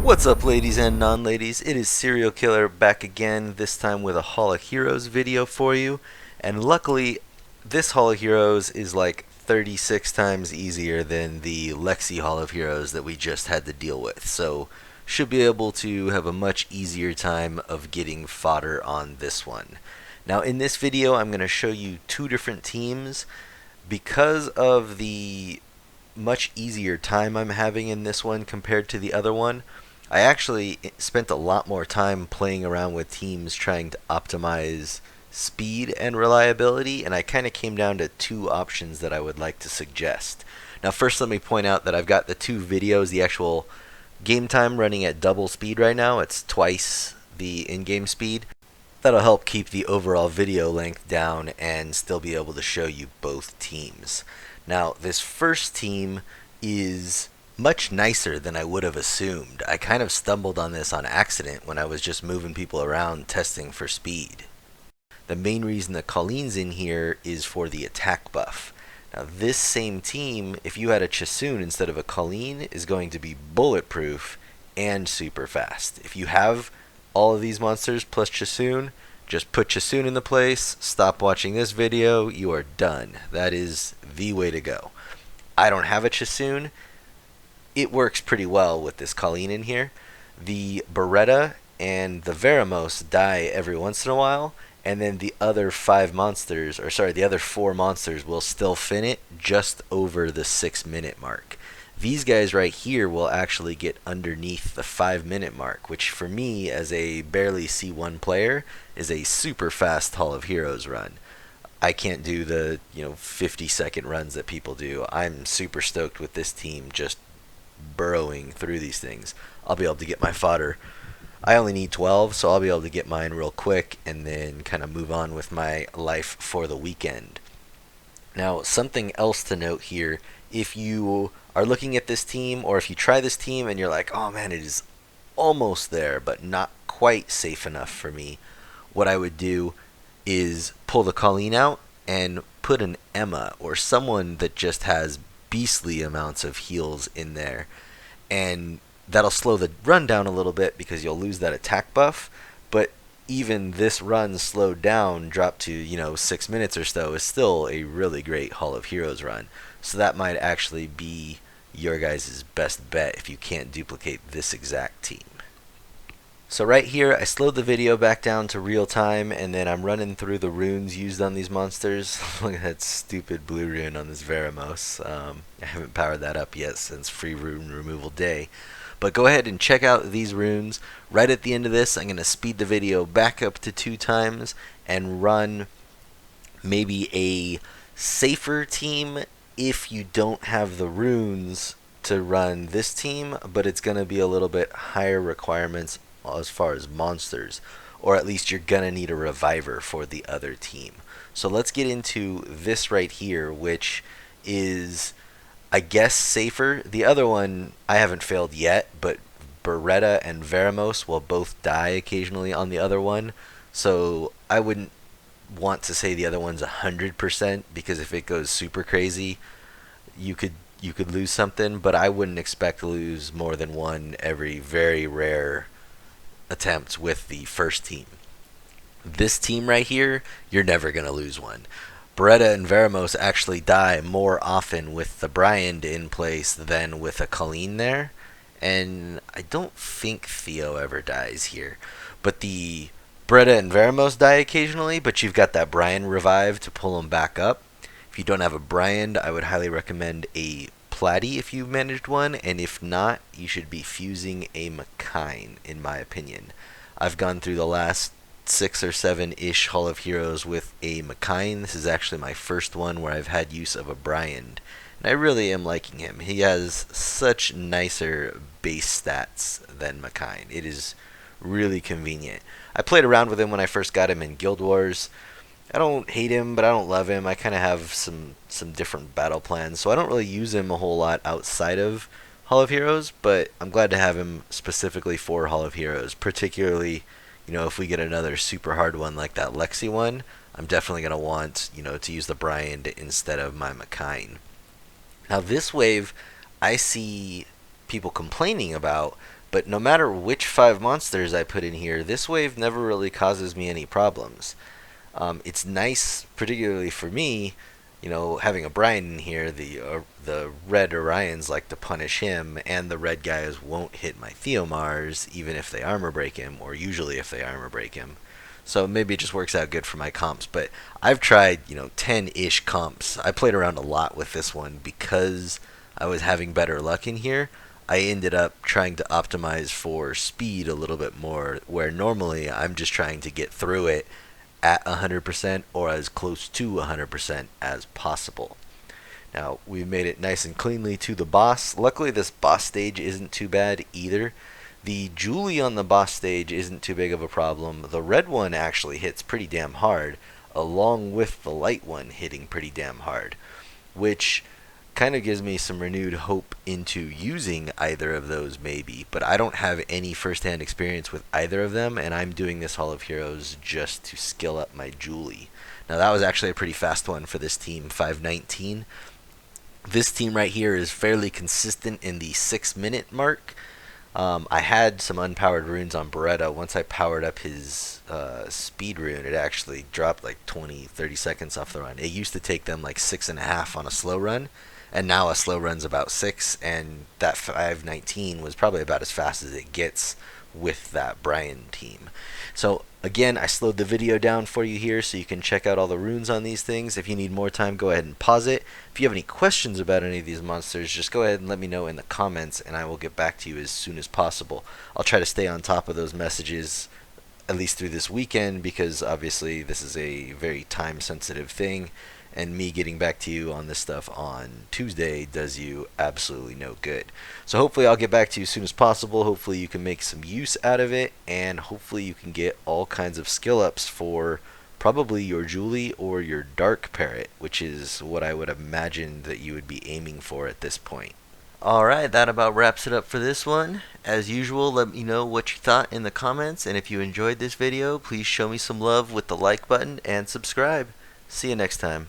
What's up, ladies and non-ladies? It is Serial Killer back again, this time with a Hall of Heroes video for you. And luckily, this Hall of Heroes is like 36 times easier than the Lexi Hall of Heroes that we just had to deal with. So, should be able to have a much easier time of getting fodder on this one. Now, in this video, I'm going to show you two different teams. Because of the much easier time I'm having in this one compared to the other one, I actually spent a lot more time playing around with teams trying to optimize speed and reliability, and I kind of came down to two options that I would like to suggest. Now, first, let me point out that I've got the two videos, the actual game time running at double speed right now. It's twice the in-game speed. That'll help keep the overall video length down and still be able to show you both teams. Now, this first team is much nicer than I would have assumed. I kind of stumbled on this on accident when I was just moving people around testing for speed. The main reason that Colleen's in here is for the attack buff. Now, this same team, if you had a Chasoon instead of a Colleen, is going to be bulletproof and super fast. If you have all of these monsters plus Chasoon, just put Chasoon in the place, stop watching this video, you are done. That is the way to go. I don't have a Chasoon. It works pretty well with this Colleen in here. The Beretta and the Veramos die every once in a while, and then the other the other four monsters will still fin it just over the 6-minute mark. These guys right here will actually get underneath the 5-minute mark, which for me, as a barely C1 player, is a super fast Hall of Heroes run. I can't do the 50-second runs that people do. I'm super stoked with this team just burrowing through these things. I'll be able to get my fodder. I only need 12, so I'll be able to get mine real quick and then kind of move on with my life for the weekend. Now, something else to note here, if you are looking at this team, or if you try this team and you're like, oh man, it is almost there, but not quite safe enough for me, what I would do is pull the Colleen out and put an Emma, or someone that just has beastly amounts of heals in there. And that'll slow the run down a little bit because you'll lose that attack buff, but even this run slowed down, dropped to 6 minutes or so, is still a really great Hall of Heroes run. So that might actually be your guys' best bet if you can't duplicate this exact team. So right here, I slowed the video back down to real time, and then I'm running through the runes used on these monsters. Look at that stupid blue rune on this Veramos. I haven't powered that up yet since free rune removal day. But go ahead and check out these runes. Right at the end of this, I'm going to speed the video back up to 2 times and run maybe a safer team if you don't have the runes to run this team, but it's going to be a little bit higher requirements as far as monsters, or at least you're going to need a reviver for the other team. So let's get into this right here, which is, I guess, safer. The other one I haven't failed yet, but Beretta and Veramos will both die occasionally on the other one, so I wouldn't want to say the other one's 100%, because if it goes super crazy, you could lose something, but I wouldn't expect to lose more than one every very rare attempt with the first team. This team right here, you're never going to lose one. Beretta and Veramos actually die more often with the Bryand in place than with a Colleen there, and I don't think Theo ever dies here. But the Beretta and Veramos die occasionally, but you've got that Bryand revive to pull them back up. If you don't have a Bryand, I would highly recommend a Platy if you managed one, and if not, you should be fusing a McKine, in my opinion. I've gone through the last 6 or 7-ish Hall of Heroes with a McKine. This is actually my first one where I've had use of a Bryand, and I really am liking him. He has such nicer base stats than McKine. It is really convenient. I played around with him when I first got him in Guild Wars. I don't hate him, but I don't love him. I kind of have some different battle plans, so I don't really use him a whole lot outside of Hall of Heroes, but I'm glad to have him specifically for Hall of Heroes, particularly, if we get another super hard one like that Lexi one, I'm definitely going to want, to use the Bryand instead of my McKine. Now this wave, I see people complaining about But no matter which 5 monsters I put in here, this wave never really causes me any problems. It's nice, particularly for me, having a Brian in here. The red Orions like to punish him, and the red guys won't hit my Theomars, even if they armor break him, or usually if they armor break him. So maybe it just works out good for my comps. But I've tried, 10-ish comps. I played around a lot with this one because I was having better luck in here. I ended up trying to optimize for speed a little bit more, where normally I'm just trying to get through it at 100% or as close to 100% as possible. Now, we've made it nice and cleanly to the boss. Luckily, this boss stage isn't too bad either. The Julie on the boss stage isn't too big of a problem. The red one actually hits pretty damn hard, along with the light one hitting pretty damn hard, which kind of gives me some renewed hope into using either of those maybe, but I don't have any first-hand experience with either of them, and I'm doing this Hall of Heroes just to skill up my Julie. Now that was actually a pretty fast one for this team, 519. This team right here is fairly consistent in the 6-minute mark. I had some unpowered runes on Beretta. Once I powered up his speed rune, it actually dropped like 20-30 seconds off the run. It used to take them like 6.5 on a slow run, and now a slow run's about 6, and that 519 was probably about as fast as it gets with that Brian team. So again, I slowed the video down for you here so you can check out all the runes on these things. If you need more time, go ahead and pause it. If you have any questions about any of these monsters, just go ahead and let me know in the comments, and I will get back to you as soon as possible. I'll try to stay on top of those messages at least through this weekend, because obviously this is a very time sensitive thing, and me getting back to you on this stuff on Tuesday does you absolutely no good. So hopefully I'll get back to you as soon as possible. Hopefully you can make some use out of it, and hopefully you can get all kinds of skill ups for probably your Julie or your Dark Parrot, which is what I would imagine that you would be aiming for at this point. Alright, that about wraps it up for this one. As usual, let me know what you thought in the comments, and if you enjoyed this video, please show me some love with the like button and subscribe. See you next time.